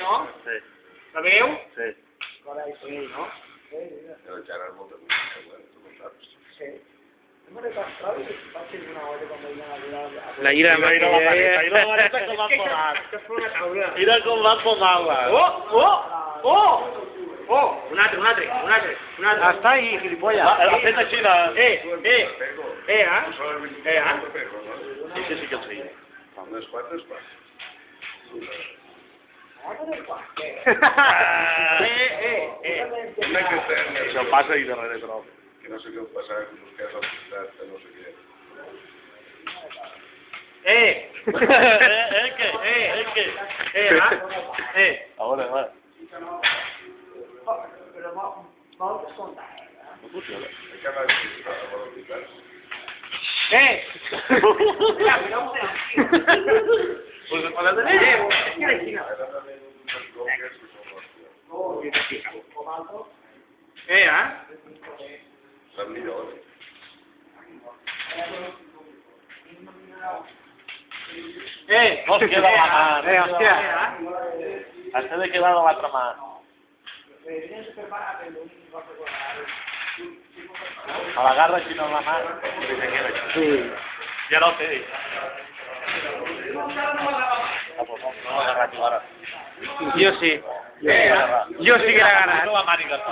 No? Sí. La veu? Sí. Sí, no? El Gerard molta música, tu ho saps. Sí. La Mira la Maquilla. com va posar. Això és per una taula. Mira com va posar-la. Un altre. Està ahí, gilipollas. L'ha fet així de... Sí que el sé. Unes quantes parts. Una que estem... Això passa i darrere trob. Que no sé què passava, que busqués al costat, que no sé què. Ahora, va. No funciona. Hay que anar a velocitats. Pues para tener... Ara també unes còpies que són hòsties. Sap millor. No es queda la mà. Hòstia. Has de quedar de l'altra mà. A la garra així no la mà. Sí. Ja no sé. No l'ha agarrat ara. Jo sí. Jo sí que l'he agarrat. La màniga.